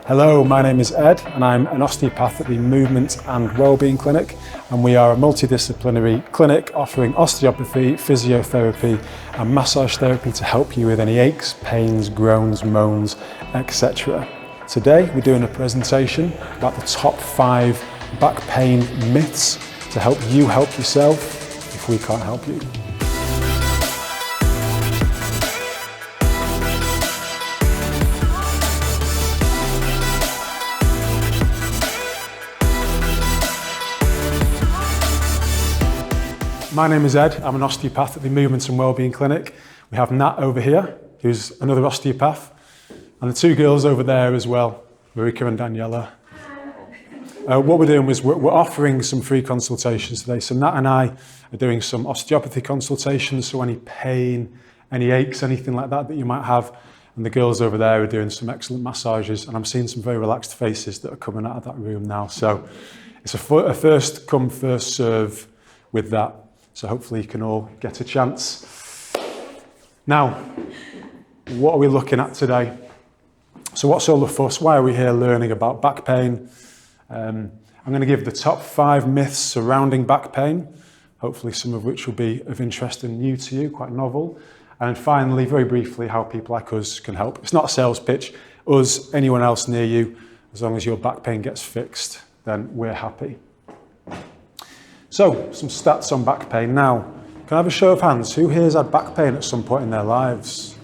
Hello, my name is Ed and I'm an osteopath at the Movement and Wellbeing Clinic, and we are a multidisciplinary clinic offering osteopathy, physiotherapy and massage therapy to help you with any aches, pains, groans, moans, etc. Today we're doing a presentation about the top 5 back pain myths to help you help yourself if we can't help you. My name is Ed, I'm an osteopath at the Movement and Wellbeing Clinic. We have Nat over here, who's another osteopath, and the 2 girls over there as well, Marika and Daniela. What we're doing is we're offering some free consultations today. So Nat and I are doing some osteopathy consultations, so any pain, any aches, anything like that you might have. And the girls over there are doing some excellent massages, and I'm seeing some very relaxed faces that are coming out of that room now. So it's a first come, first serve with that. So hopefully you can all get a chance. Now, what are we looking at today? So what's all the fuss? Why are we here learning about back pain? I'm going to give the top 5 myths surrounding back pain, hopefully some of which will be of interest and new to you, quite novel. And finally, very briefly, how people like us can help. It's not a sales pitch. Us, anyone else near you, as long as your back pain gets fixed, then we're happy. So, some stats on back pain. Now, can I have a show of hands? Who here's had back pain at some point in their lives?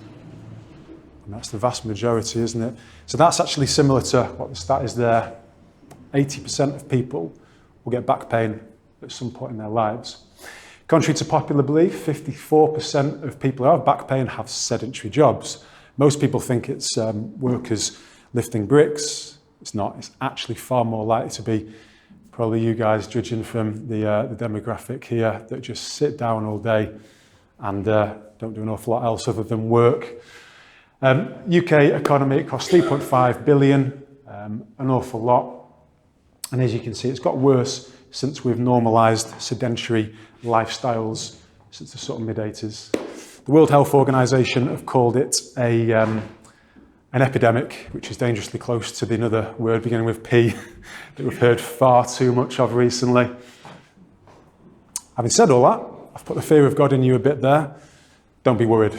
And that's the vast majority, isn't it? So that's actually similar to what the stat is there. 80% of people will get back pain at some point in their lives. Contrary to popular belief, 54% of people who have back pain have sedentary jobs. Most people think it's workers lifting bricks. It's not. It's actually far more likely to be probably you guys, judging from the demographic here, that just sit down all day and don't do an awful lot else other than work. UK economy costs 3.5 billion, an awful lot. And as you can see, it's got worse since we've normalised sedentary lifestyles since the sort of mid-80s. The World Health Organization have called it an epidemic, which is dangerously close to another word beginning with P that we've heard far too much of recently. Having said all that, I've put the fear of God in you a bit there. Don't be worried.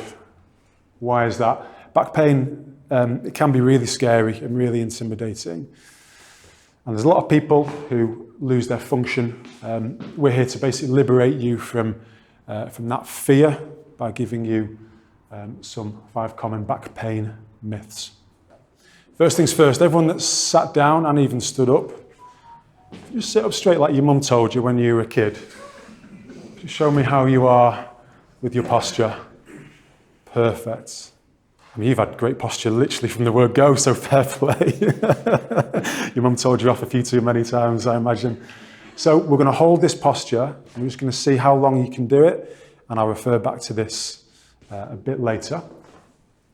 Why is that? Back pain, it can be really scary and really intimidating. And there's a lot of people who lose their function. We're here to basically liberate you from that fear by giving you some 5 common back pain myths. First things first, everyone that's sat down and even stood up, just sit up straight like your mum told you when you were a kid. Just show me how you are with your posture. Perfect. I mean, you've had great posture literally from the word go, so fair play. Your mum told you off a few too many times, I imagine. So we're going to hold this posture. I'm just going to see how long you can do it, and I'll refer back to this a bit later.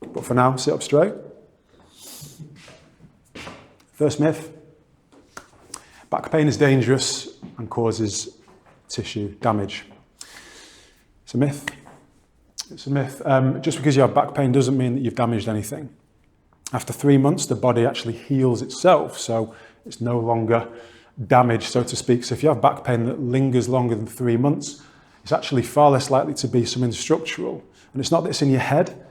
But for now, sit up straight. First myth. Back pain is dangerous and causes tissue damage. It's a myth. It's a myth. Just because you have back pain doesn't mean that you've damaged anything. After 3 months, the body actually heals itself, so it's no longer damaged, so to speak. So if you have back pain that lingers longer than 3 months, it's actually far less likely to be something structural. And it's not that it's in your head,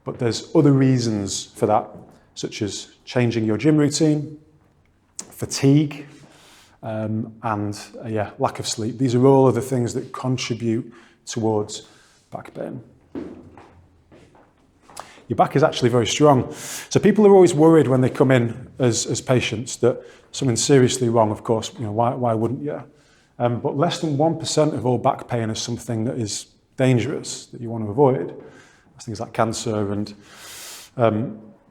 but there's other reasons for that, such as changing your gym routine, fatigue, and lack of sleep. These are all of the things that contribute towards back pain. Your back is actually very strong. So people are always worried when they come in as patients that something's seriously wrong. Of course, why wouldn't you? But less than 1% of all back pain is something that is dangerous, that you want to avoid. Things like cancer and a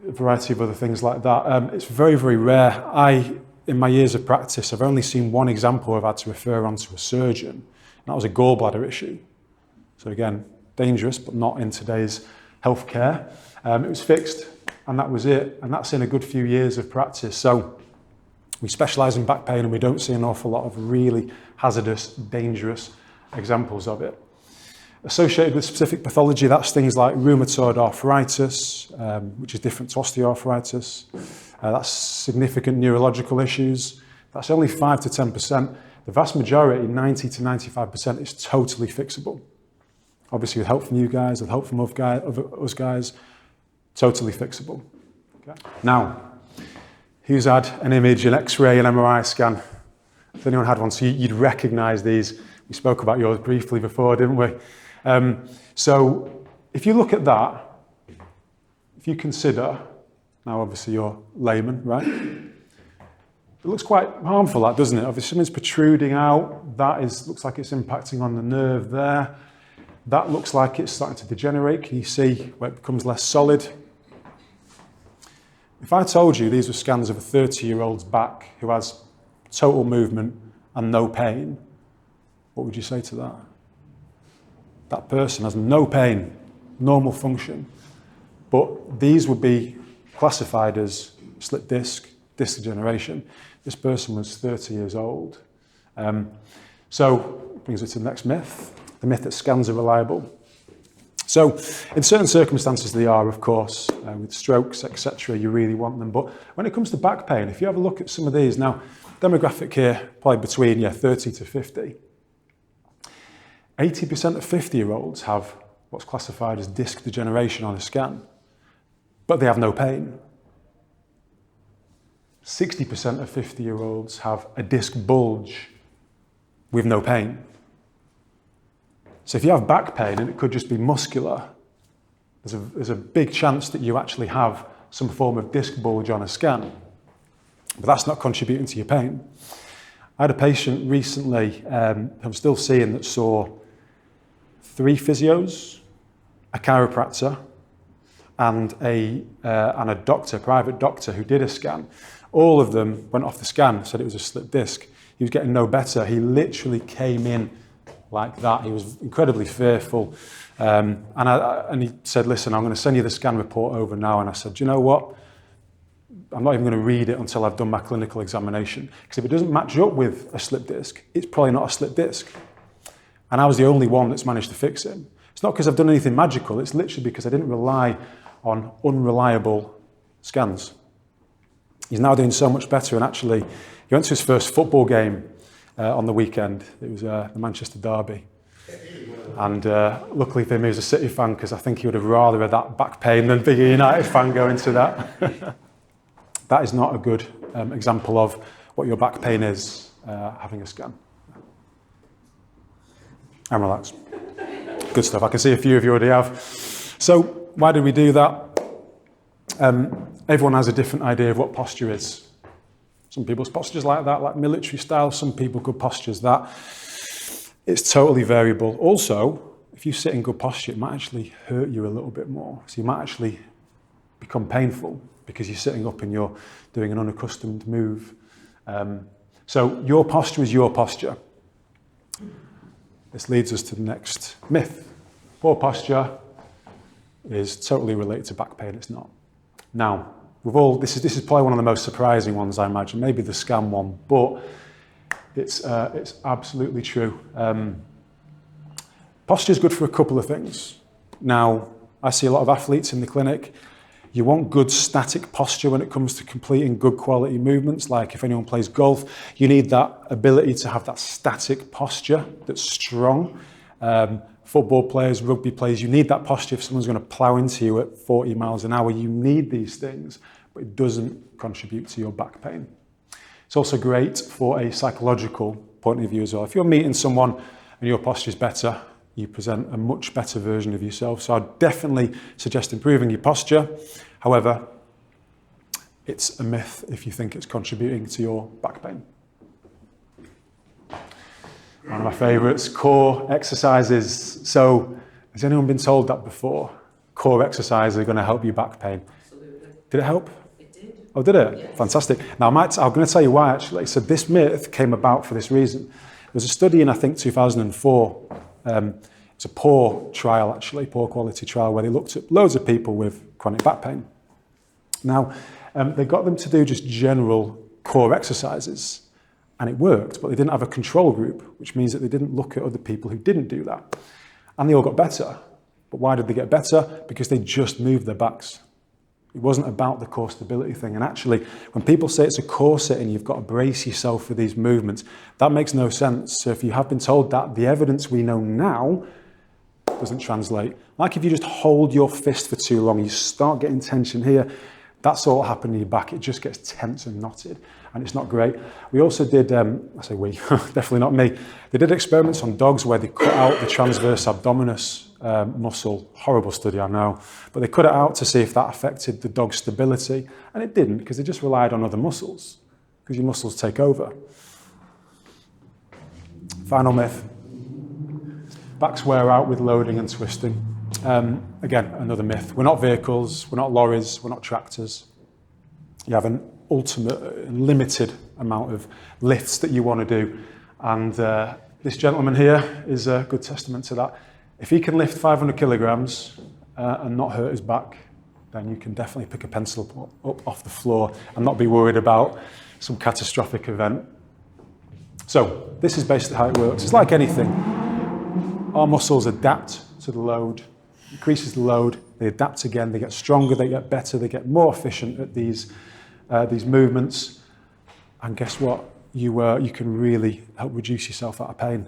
variety of other things like that. It's very, very rare. In my years of practice, I've only seen one example I've had to refer on to a surgeon. And that was a gallbladder issue. So again, dangerous, but not in today's healthcare. It was fixed, and that was it. And that's in a good few years of practice. So we specialise in back pain, and we don't see an awful lot of really hazardous, dangerous examples of it. Associated with specific pathology, that's things like rheumatoid arthritis, which is different to osteoarthritis, That's significant neurological issues. That's only 5 to 10%. The vast majority, 90 to 95%, is totally fixable. Obviously with help from you guys, with help from us guys, totally fixable. Okay. Now, who's had an image, an X-ray, an MRI scan? If anyone had one, so you'd recognise these. We spoke about yours briefly before, didn't we? So if you look at that, if you consider, now obviously you're layman, right? It looks quite harmful, that, doesn't it? Obviously something's protruding out, looks like it's impacting on the nerve there. That looks like it's starting to degenerate. Can you see where it becomes less solid? If I told you these were scans of a 30-year-old's back who has total movement and no pain, what would you say to that? That person has no pain, normal function, but these would be classified as slip disc degeneration. This person was 30 years old. So it brings us to the next myth, the myth that scans are reliable. So in certain circumstances they are, of course, with strokes, etc., you really want them. But when it comes to back pain, if you have a look at some of these, now demographic here, probably between 30 to 50, 80% of 50-year-olds have what's classified as disc degeneration on a scan, but they have no pain. 60% of 50-year-olds have a disc bulge with no pain. So if you have back pain, and it could just be muscular, there's a big chance that you actually have some form of disc bulge on a scan, but that's not contributing to your pain. I had a patient recently, I'm still seeing, that saw 3 physios, a chiropractor, and a doctor, private doctor, who did a scan. All of them went off the scan, said it was a slip disc. He was getting no better. He literally came in like that. He was incredibly fearful. And he said, listen, I'm going to send you the scan report over now. And I said, do you know what? I'm not even going to read it until I've done my clinical examination. Because if it doesn't match up with a slip disc, it's probably not a slip disc. And I was the only one that's managed to fix it. It's not because I've done anything magical. It's literally because I didn't rely on unreliable scans. He's now doing so much better, and actually he went to his first football game on the weekend. It was the Manchester derby. And luckily for him, he was a City fan, because I think he would have rather had that back pain than being a United fan going to that. That is not a good example of what your back pain is, having a scan. And relax. Good stuff. I can see a few of you already have. So why did we do that? Everyone has a different idea of what posture is. Some people's posture's like that, like military style. Some people, good posture's that. It's totally variable. Also, if you sit in good posture, it might actually hurt you a little bit more. So you might actually become painful because you're sitting up and you're doing an unaccustomed move. So your posture is your posture. This leads us to the next myth. Poor posture is totally related to back pain. It's not. Now, this is probably one of the most surprising ones, I imagine, maybe the scan one, but it's absolutely true. Posture is good for a couple of things. Now, I see a lot of athletes in the clinic. You want good static posture when it comes to completing good quality movements. Like if anyone plays golf, you need that ability to have that static posture that's strong. Football players, rugby players, you need that posture. If someone's going to plow into you at 40 miles an hour, you need these things, but it doesn't contribute to your back pain. It's also great for a psychological point of view as well. If you're meeting someone and your posture is better, you present a much better version of yourself. So I'd definitely suggest improving your posture. However, it's a myth if you think it's contributing to your back pain. One of my favourites, core exercises. So has anyone been told that before? Core exercises are going to help your back pain. Absolutely. Did it help? It did. Oh, did it? Yes. Fantastic. Now, I'm going to tell you why, actually. So this myth came about for this reason. There was a study in, I think, 2004. It's a poor trial, actually, poor quality trial, where they looked at loads of people with chronic back pain. Now, they got them to do just general core exercises, and it worked, but they didn't have a control group, which means that they didn't look at other people who didn't do that. And they all got better. But why did they get better? Because they just moved their backs. It wasn't about the core stability thing. And actually, when people say it's a corset and you've got to brace yourself for these movements, that makes no sense. So if you have been told that, the evidence we know now doesn't translate. Like if you just hold your fist for too long, you start getting tension here, that's all happening in your back. It just gets tense and knotted, and it's not great. We also did, I say we, definitely not me, they did experiments on dogs where they cut out the transverse abdominis muscle. Horrible study, I know, but they cut it out to see if that affected the dog's stability, and it didn't, because they just relied on other muscles, because your muscles take over. Final myth. Backs wear out with loading and twisting. Again, another myth. We're not vehicles, we're not lorries, we're not tractors. You have an ultimate, limited amount of lifts that you want to do. And this gentleman here is a good testament to that. If he can lift 500 kilograms and not hurt his back, then you can definitely pick a pencil up off the floor and not be worried about some catastrophic event. So this is basically how it works. It's like anything. Our muscles adapt to the load, increases the load, they adapt again, they get stronger, they get better, they get more efficient at these movements. And guess what? You can really help reduce yourself out of pain.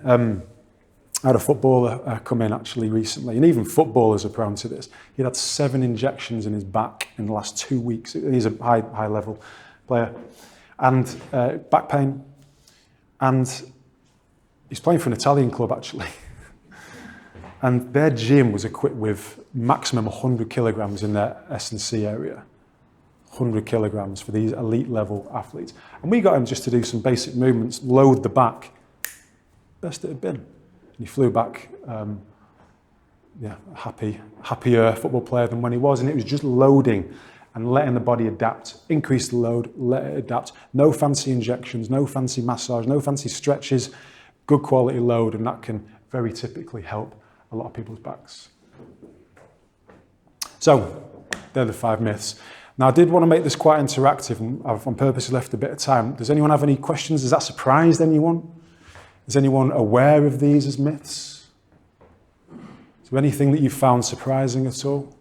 I had a footballer come in actually recently, and even footballers are prone to this. He'd had 7 injections in his back in the last 2 weeks. He's a high level player. And back pain. And he's playing for an Italian club actually. And their gym was equipped with maximum 100 kilograms in their S&C area. 100 kilograms for these elite level athletes. And we got him just to do some basic movements, load the back. Best it had been. And he flew back, happier football player than when he was. And it was just loading and letting the body adapt. Increase the load, let it adapt. No fancy injections, no fancy massage, no fancy stretches, good quality load, and that can very typically help a lot of people's backs. So, they're the 5 myths. Now, I did want to make this quite interactive, and I've on purpose left a bit of time. Does anyone have any questions? Has that surprised anyone? Is anyone aware of these as myths? Is there anything that you found surprising at all?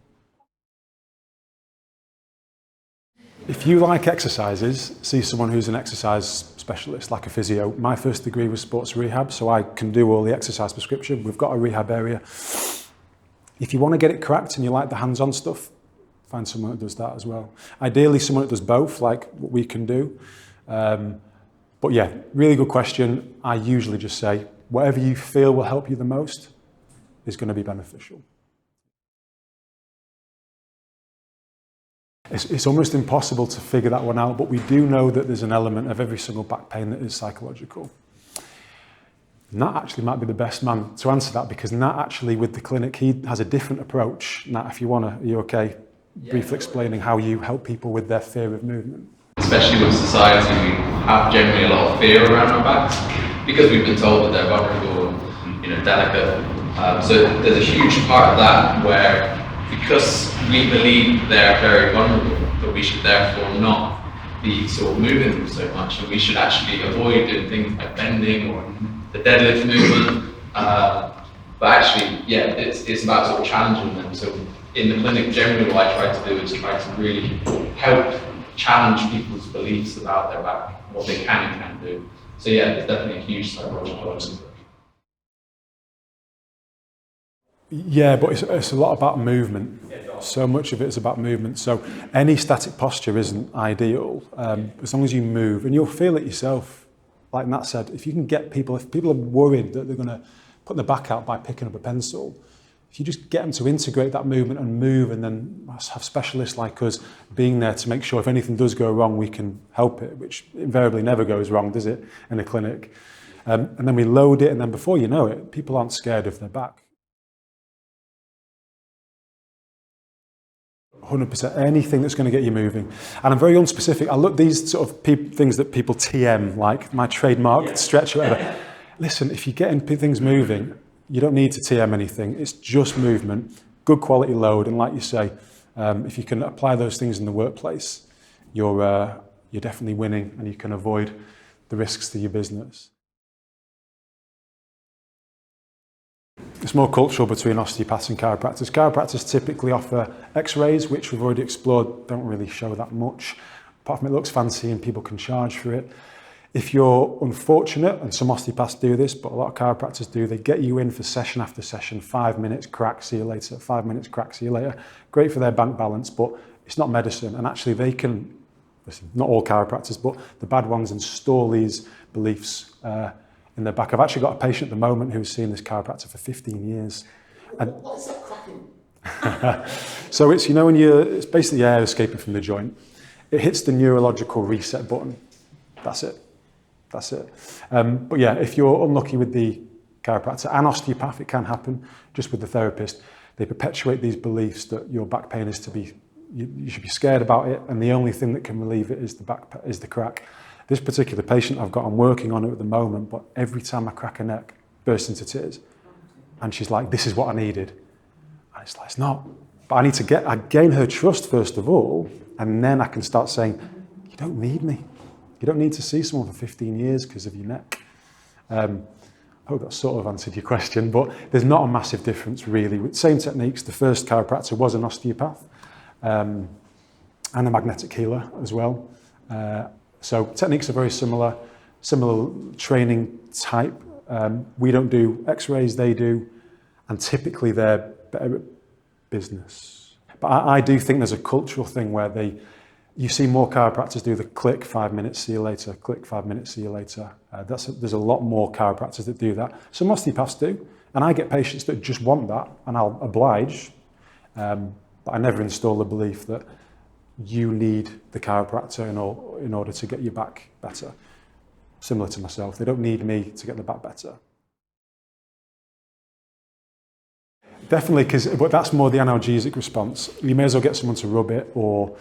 If you like exercises, see someone who's an exercise specialist, like a physio. My first degree was sports rehab, so I can do all the exercise prescription. We've got a rehab area. If you want to get it cracked and you like the hands-on stuff, find someone that does that as well. Ideally, someone that does both, like what we can do. But yeah, really good question. I usually just say, whatever you feel will help you the most is going to be beneficial. It's almost impossible to figure that one out, but we do know that there's an element of every single back pain that is psychological. Nat actually might be the best man to answer that, because Nat actually with the clinic, he has a different approach. Nat, if you want to, are you okay? Briefly explaining how you help people with their fear of movement. Especially with society, we have generally a lot of fear around our backs because we've been told that they're vulnerable and delicate. So there's a huge part of that where, because we believe they're very vulnerable, that we should therefore not be sort of moving them so much, and we should actually avoid doing things like bending or the deadlift movement. But actually, yeah, it's about sort of challenging them. So in the clinic, generally what I try to do is try to really help challenge people's beliefs about their back, what they can and can't do. So yeah, there's definitely a huge psychological element. Yeah, but it's a lot about movement. So much of it is about movement. So any static posture isn't ideal. As long as you move, and you'll feel it yourself. Like Nat said, if you can get people, if people are worried that they're going to put their back out by picking up a pencil, if you just get them to integrate that movement and move, and then have specialists like us being there to make sure if anything does go wrong, we can help it, which invariably never goes wrong, does it, in a clinic? And then we load it, and then before you know it, people aren't scared of their back. 100%, anything that's going to get you moving. And I'm very unspecific. I look these sort of things that people TM, like my trademark stretch or whatever. Listen, if you're getting things moving, you don't need to TM anything. It's just movement, good quality load. And like you say, if you can apply those things in the workplace, you're definitely winning, and you can avoid the risks to your business. It's more cultural between osteopaths and chiropractors. Chiropractors typically offer x-rays, which we've already explored, don't really show that much, apart from it looks fancy and people can charge for it. If you're unfortunate, and some osteopaths do this, but a lot of chiropractors do, they get you in for session after session, 5 minutes, crack, see you later, 5 minutes, crack, see you later. Great for their bank balance, but it's not medicine. And actually they can, listen, not all chiropractors, but the bad ones install these beliefs in their back. I've actually got a patient at the moment who's seen this chiropractor for 15 years. And what's that cracking? so it's, you know, it's basically air escaping from the joint. It hits the neurological reset button. That's it. That's it. But yeah, if you're unlucky with the chiropractor and osteopath, it can happen just with the therapist. They perpetuate these beliefs that your back pain is to be, you should be scared about it, and the only thing that can relieve it is the crack. This particular patient I've got, I'm working on it at the moment, but every time I crack her neck, bursts into tears. And she's like, this is what I needed. And it's like, it's not. But I gain her trust first of all, and then I can start saying, you don't need me. You don't need to see someone for 15 years because of your neck. I hope that sort of answered your question, but there's not a massive difference really. With same techniques, the first chiropractor was an osteopath and a magnetic healer as well. So techniques are very similar training type. We don't do x-rays, they do, and typically they're better at business. But I do think there's a cultural thing where you see more chiropractors do the click, 5 minutes, see you later, click, 5 minutes, see you later. There's a lot more chiropractors that do that. Some osteopaths do, and I get patients that just want that, and I'll oblige, but I never install the belief that you need the chiropractor in order to get your back better. Similar to myself, they don't need me to get the back better. Definitely, but that's more the analgesic response. You may as well get someone to rub it or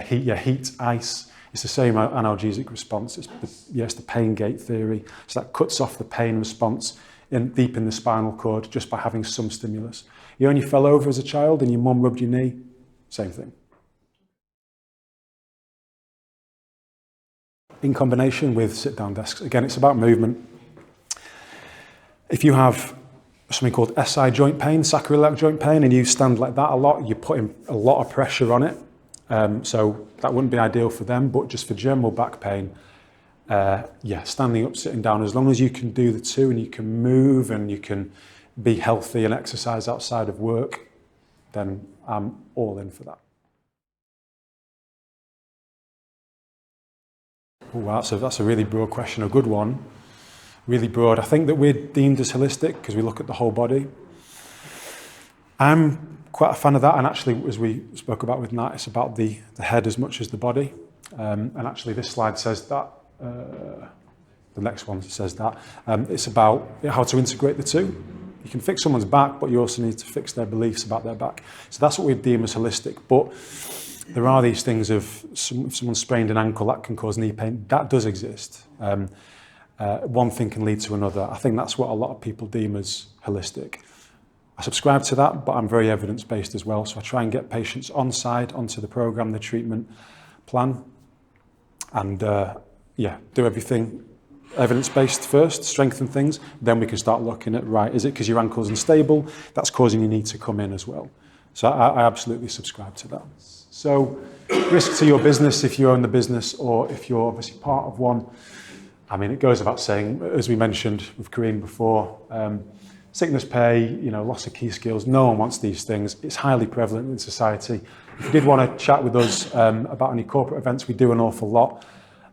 heat, ice. It's the same analgesic response. It's the pain gate theory. So that cuts off the pain response deep in the spinal cord just by having some stimulus. You only fell over as a child and your mum rubbed your knee, same thing. In combination with sit-down desks. Again, it's about movement. If you have something called SI joint pain, sacroiliac joint pain, and you stand like that a lot, you're putting a lot of pressure on it. So that wouldn't be ideal for them, but just for general back pain, standing up, sitting down, as long as you can do the two and you can move and you can be healthy and exercise outside of work, then I'm all in for that. Oh, wow, so that's a really broad question, a good one. Really broad. I think that we're deemed as holistic because we look at the whole body. I'm quite a fan of that, and actually, as we spoke about with Nat, it's about the head as much as the body. And actually, this slide says that. The next one says that. It's about how to integrate the two. You can fix someone's back, but you also need to fix their beliefs about their back. So that's what we deem as holistic. But there are these things of if someone sprained an ankle, that can cause knee pain. That does exist. One thing can lead to another. I think that's what a lot of people deem as holistic. I subscribe to that, but I'm very evidence-based as well. So I try and get patients on side, onto the program, the treatment plan, and do everything evidence-based first, strengthen things. Then we can start looking at, right, is it because your ankle's unstable? That's causing you need to come in as well. So I absolutely subscribe to that. So risk to your business if you own the business or if you're obviously part of one. I mean, it goes without saying, as we mentioned with Kareem before, sickness pay, loss of key skills, no one wants these things. It's highly prevalent in society. If you did want to chat with us about any corporate events, we do an awful lot.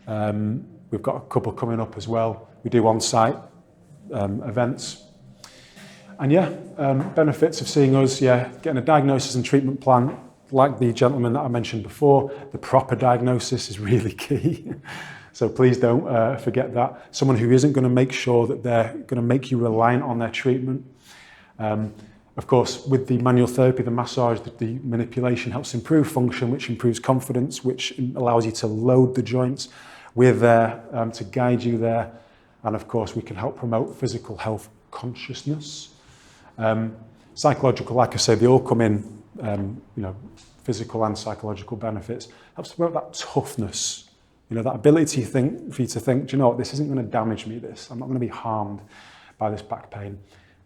We've got a couple coming up as well. We do on-site events. And benefits of seeing us, getting a diagnosis and treatment plan, like the gentleman that I mentioned before, the proper diagnosis is really key. So please don't forget that. Someone who isn't going to make sure that they're going to make you reliant on their treatment. Of course, with the manual therapy, the massage, the manipulation helps improve function, which improves confidence, which allows you to load the joints. We're there to guide you there. And of course, we can help promote physical health consciousness. Psychological, like I said, they all come in, physical and psychological benefits. Helps to promote that toughness. That ability for you to think, do you know what, this isn't going to damage me, I'm not going to be harmed by this back pain.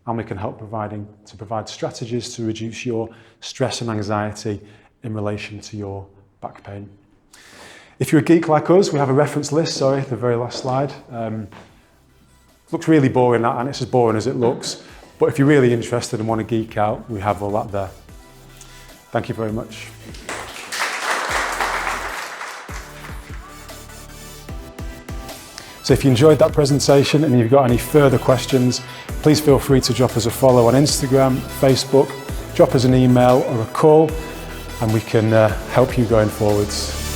and we can help provide strategies to reduce your stress and anxiety in relation to your back pain. If you're a geek like us, we have a reference list, sorry, the very last slide. Looks really boring, and it's as boring as it looks, but if you're really interested and want to geek out, we have all that there. Thank you very much. So if you enjoyed that presentation and you've got any further questions, please feel free to drop us a follow on Instagram, Facebook, drop us an email or a call, and we can help you going forwards.